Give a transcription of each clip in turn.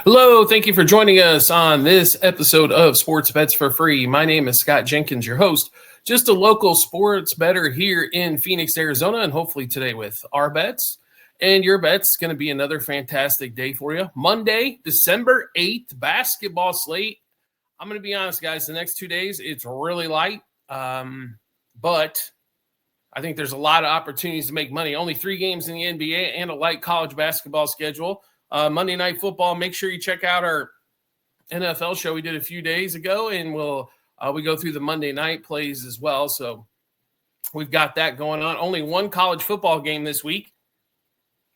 Hello, thank you for joining us on this episode of Sports Bets for Free. My name is Scott Jenkins, your host, just a local sports bettor here in Phoenix, Arizona, and hopefully today with our bets. And your bet's going to be another fantastic day for you. Monday, December 8th, basketball slate. I'm going to be honest, guys, the next 2 days, it's really light, but I think there's a lot of opportunities to make money. Only 3 games in the NBA and a light college basketball schedule. Monday Night Football, make sure you check out our NFL show we did a few days ago, and we go through the Monday night plays as well. So we've got that going on. Only one college football game this week,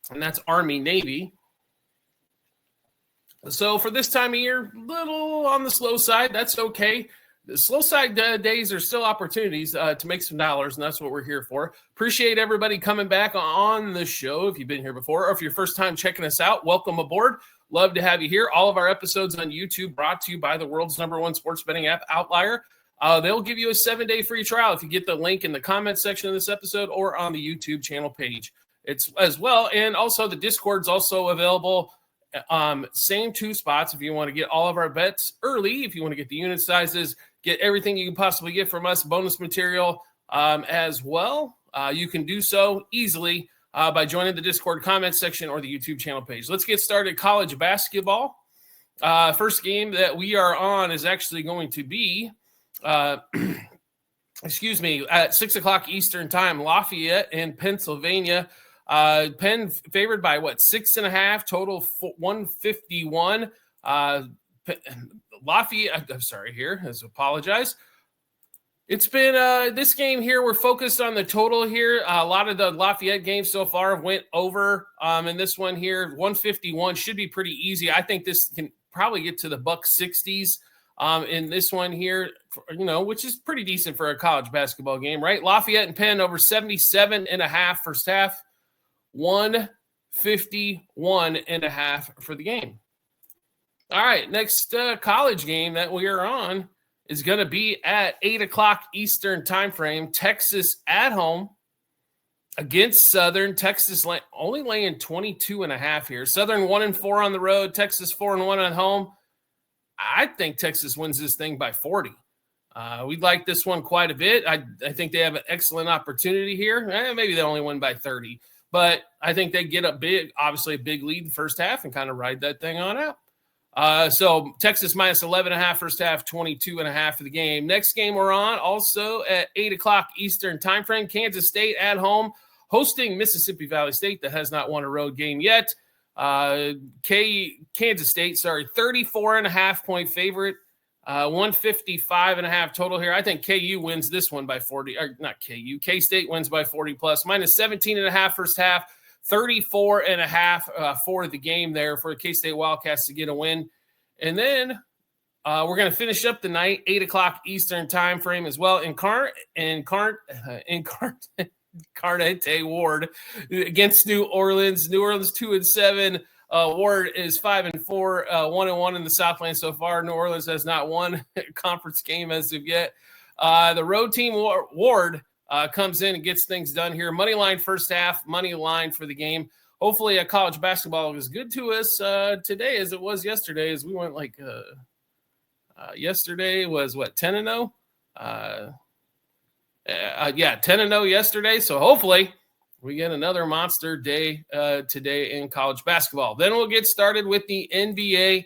and that's Army-Navy. So for this time of year, little on the slow side. That's okay. The slow side days are still opportunities to make some dollars, and that's what we're here for. Appreciate everybody coming back on the show. If you've been here before or if your first time checking us out, welcome aboard. Love to have you here. All of our episodes on YouTube brought to you by the world's #1 sports betting app, Outlier. They'll give you a 7-day free trial if you get the link in the comments section of this episode or on the YouTube channel page. It's as well, and also the Discord's also available. Same 2 spots if you want to get all of our bets early, if you want to get the unit sizes, get everything you can possibly get from us, bonus material as well. You can do so easily by joining the Discord comment section or the YouTube channel page. Let's get started. College basketball. First game that we are on is actually going to be, at 6 o'clock Eastern time, Lafayette in Pennsylvania. Penn favored by 6.5, total 151. Lafayette, I'm sorry here, I apologize. It's been this game here, we're focused on the total here. A lot of the Lafayette games so far went over. And this one here, 151 should be pretty easy. I think this can probably get to the $1.60s in this one here, which is pretty decent for a college basketball game, right? Lafayette and Penn over 77.5 first half. 151.5 for the game. All right, next college game that we are on is going to be at 8 o'clock Eastern time frame. Texas at home against Southern. Texas only laying 22.5 here. Southern 1-4 on the road. Texas 4-1 at home. I think Texas wins this thing by 40. We'd like this one quite a bit. I think they have an excellent opportunity here. Maybe they only win by 30. But I think they get obviously a big lead in the first half and kind of ride that thing on out. So Texas minus 11.5 first half, 22.5 for the game. Next game we're on also at 8 o'clock Eastern time frame. Kansas State at home hosting Mississippi Valley State that has not won a road game yet. Kansas State, 34.5 point favorite. 155.5 total here. I think KU wins this one by 40, or not KU. K-State wins by 40 plus. Minus 17.5 first half, 34.5 for the game there for K-State Wildcats to get a win. And then we're going to finish up the night, 8 o'clock Eastern time frame as well. Incarnate Ward against New Orleans. New Orleans 2-7. Ward is 5-4, 1-1 in the Southland so far. New Orleans has not won a conference game as of yet. The road team, Ward, comes in and gets things done here. Money line first half, money line for the game. Hopefully, college basketball is good to us today as it was yesterday. As we went yesterday was 10-0. 10-0 yesterday. So hopefully we get another monster day today in college basketball. Then we'll get started with the NBA.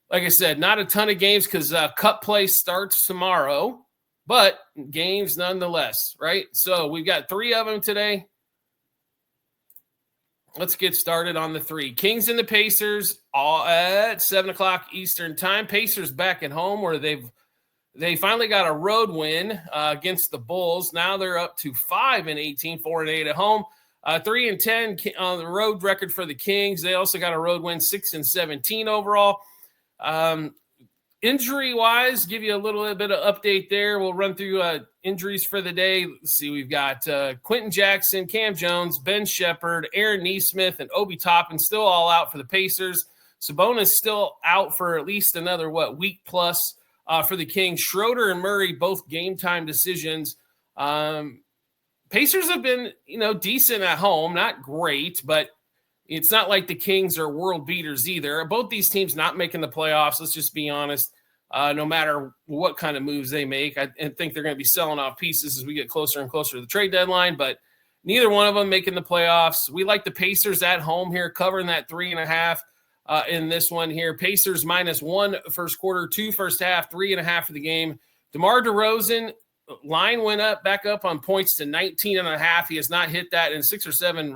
Like I said, not a ton of games because cup play starts tomorrow, but games nonetheless, right? So we've got 3 of them today. Let's get started on the 3. Kings and the Pacers all at 7 o'clock Eastern time. Pacers back at home where they finally got a road win against the Bulls. Now they're up to 5-18, 4-8 at home. 3-10 on the road record for the Kings. They also got a road win, 6-17 overall. Injury-wise, give you a little bit of update there. We'll run through injuries for the day. Let's see, we've got Quentin Jackson, Cam Jones, Ben Shepherd, Aaron Nesmith, and Obi Toppin still all out for the Pacers. Sabonis still out for at least another, week plus for the Kings. Schroeder and Murray, both game-time decisions. Pacers have been, decent at home. Not great, but It's not like the Kings are world beaters either. Both these teams not making the playoffs. Let's just be honest. No matter what kind of moves they make, I think they're going to be selling off pieces as we get closer and closer to the trade deadline. But neither one of them making the playoffs. We like the Pacers at home here, covering that 3.5 in this one here. Pacers -1 first quarter, 2 first half, 3.5 for the game. DeMar DeRozan, line went back up on points to 19.5. He has not hit that in 6 or 7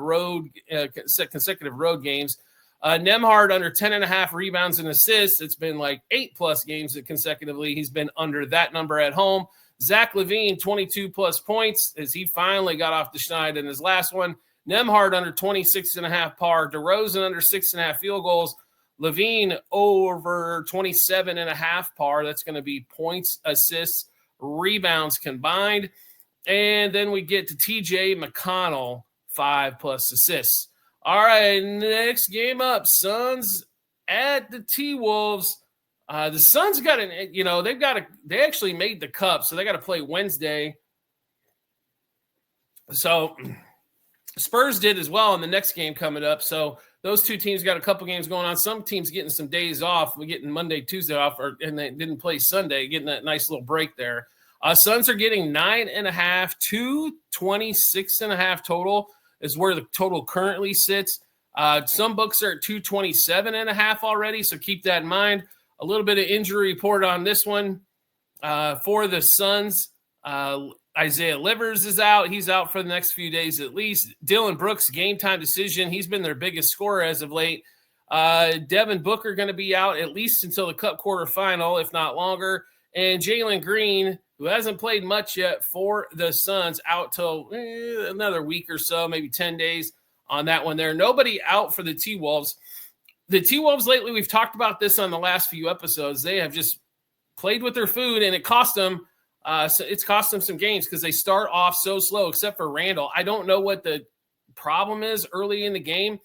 consecutive road games. Nembhard under 10.5 rebounds and assists. It's been like 8+ games consecutively. He's been under that number at home. Zach LaVine, 22+ points as he finally got off the schneid in his last one. Nembhard under 26.5 par. DeRozan under 6.5 field goals. LaVine over 27.5 par. That's going to be points, assists, rebounds combined. And then we get to TJ McConnell, 5+ assists. All right, next game up, Suns at the T-Wolves. The Suns got they actually made the cup, so they got to play Wednesday. So Spurs did as well in the next game coming up. So those two teams got a couple games going on. Some teams getting some days off. We're getting Monday, Tuesday off, and they didn't play Sunday, getting that nice little break there. Suns are getting 9.5 to 26.5 total is where the total currently sits. Some books are at 227.5 already, so keep that in mind. A little bit of injury report on this one for the Suns. Isaiah Livers is out. He's out for the next few days at least. Dylan Brooks, game time decision. He's been their biggest scorer as of late. Devin Booker going to be out at least until the Cup quarterfinal, if not longer. And Jalen Green, who hasn't played much yet for the Suns, out till another week or so, maybe 10 days on that one there. Nobody out for the T-Wolves. The T-Wolves lately, we've talked about this on the last few episodes. They have just played with their food, and it cost them. So it's cost them some games because they start off so slow, except for Randall. I don't know what the problem is early in the game.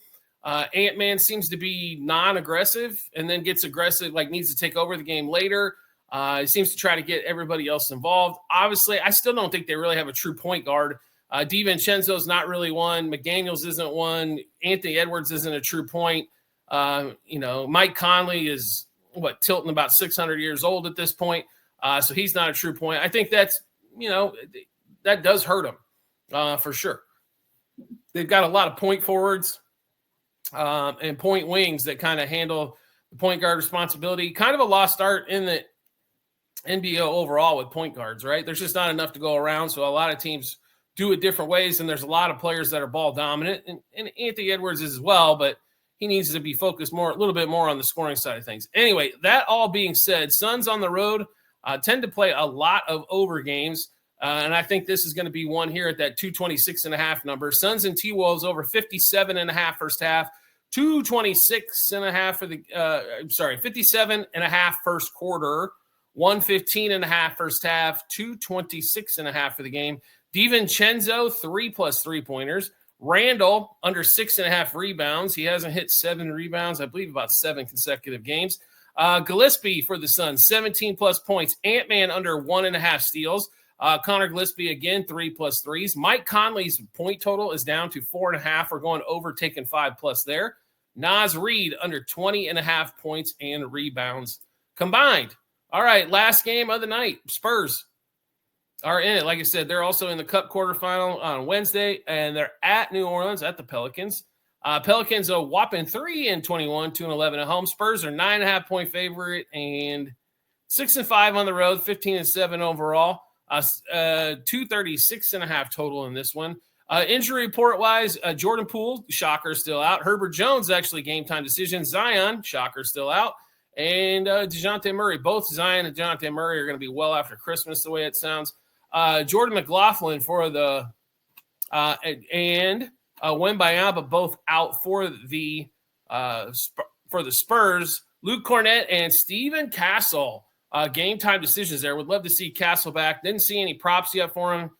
Ant-Man seems to be non-aggressive and then gets aggressive, like needs to take over the game later. He seems to try to get everybody else involved. Obviously, I still don't think they really have a true point guard. DiVincenzo's not really one. McDaniels isn't one. Anthony Edwards isn't a true point. Mike Conley is, tilting about 600 years old at this point. So he's not a true point. I think that's, that does hurt them for sure. They've got a lot of point forwards and point wings that kind of handle the point guard responsibility. Kind of a lost art in the NBA overall with point guards, right? There's just not enough to go around. So a lot of teams do it different ways. And there's a lot of players that are ball dominant, and Anthony Edwards is as well, but he needs to be focused a little bit more on the scoring side of things. Anyway, that all being said, Suns on the road tend to play a lot of over games. And I think this is going to be one here at that 226.5 number. Suns and T-Wolves over 57.5 first half, 226.5 for the 57.5 first quarter, 115.5 first half, 226.5 for the game. DiVincenzo, 3+ three-pointers. Randall, under 6.5 rebounds. He hasn't hit 7 rebounds, I believe, about 7 consecutive games. Gillespie for the Suns, 17+ points. Ant-Man under 1.5 steals. Connor Gillespie, again, 3+ threes. Mike Conley's point total is down to 4.5. We're going over, taking 5+ there. Naz Reid under 20.5 points and rebounds combined. All right, last game of the night. Spurs are in it. Like I said, they're also in the Cup quarterfinal on Wednesday, and they're at New Orleans at the Pelicans. Pelicans a whopping 3-21, 2-11 at home. Spurs are 9.5 point favorite and 6-5 on the road, 15-7 overall. 236.5 total in this one. Injury report wise, Jordan Poole, shocker, still out. Herbert Jones, actually game time decision. Zion, shocker, still out. And DeJounte Murray, both Zion and DeJounte Murray are going to be well after Christmas, the way it sounds. Jordan McLaughlin for the and Wembanyama both out for the Spurs. Luke Cornett and Steven Castle, game time decisions there. Would love to see Castle back. Didn't see any props yet for him,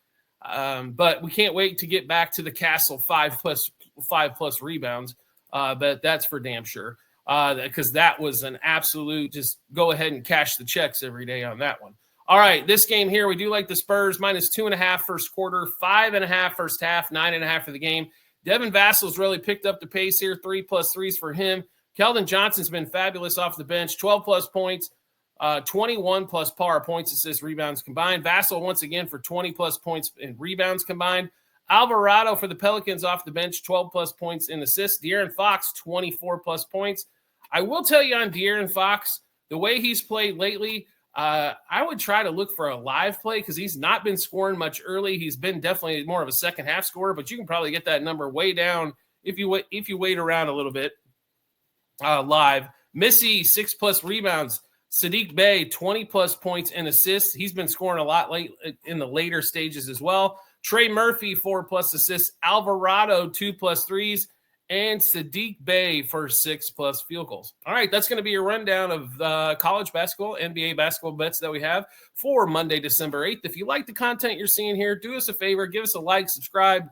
but we can't wait to get back to the Castle 5+ rebounds. But that's for damn sure. Because that was an absolute just go ahead and cash the checks every day on that one. All right, this game here, we do like the Spurs, -2.5 first quarter, 5.5 first half, 9.5 for the game. Devin Vassal's really picked up the pace here, 3+ threes for him. Keldon Johnson's been fabulous off the bench, 12+ points, 21+ par points, assists, rebounds combined. Vassal once again for 20+ points and rebounds combined. Alvarado for the Pelicans off the bench, 12+ points and assists. De'Aaron Fox, 24+ points. I will tell you on De'Aaron Fox, the way he's played lately, I would try to look for a live play because he's not been scoring much early. He's been definitely more of a second half scorer, but you can probably get that number way down if you wait around a little bit live. Missy, 6+ rebounds. Sadiq Bey, 20+ points and assists. He's been scoring a lot late in the later stages as well. Trey Murphy, 4+ assists. Alvarado, 2+ threes. And Sadiq Bey for 6+ field goals. All right, that's going to be a rundown of college basketball, NBA basketball bets that we have for Monday, December 8th. If you like the content you're seeing here, do us a favor, give us a like, subscribe,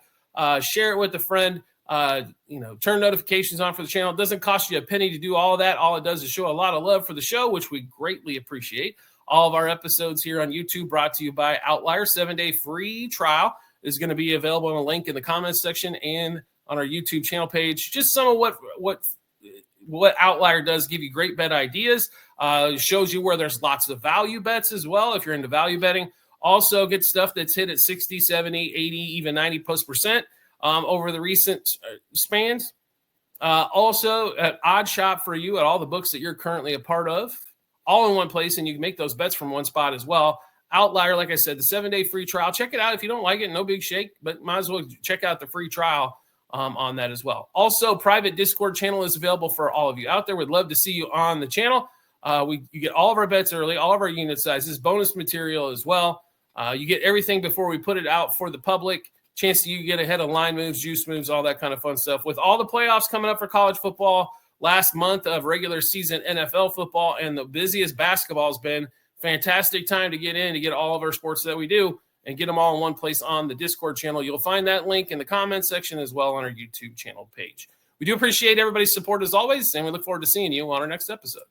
share it with a friend, turn notifications on for the channel. It doesn't cost you a penny to do all of that. All it does is show a lot of love for the show, which we greatly appreciate. All of our episodes here on YouTube brought to you by Outlier. 7-day free trial is going to be available in a link in the comments section and on our YouTube channel page. Just some of what Outlier does, give you great bet ideas. Shows you where there's lots of value bets as well if you're into value betting. Also get stuff that's hit at 60, 70, 80, even 90+% over the recent spans. Also at Odd Shop for you at all the books that you're currently a part of, all in one place, and you can make those bets from one spot as well. Outlier, like I said, the 7-day free trial. Check it out. If you don't like it, no big shake, but might as well check out the free trial on that as well. Also, private Discord channel is available for all of you out there. We'd love to see you on the channel. You get all of our bets early, all of our unit sizes, bonus material as well. You get everything before we put it out for the public. Chance you get ahead of line moves, juice moves, all that kind of fun stuff. With all the playoffs coming up for college football, last month of regular season NFL football, and the busiest basketball has been, fantastic time to get in to get all of our sports that we do and get them all in one place on the Discord channel. You'll find that link in the comments section as well on our YouTube channel page. We do appreciate everybody's support as always, and we look forward to seeing you on our next episode.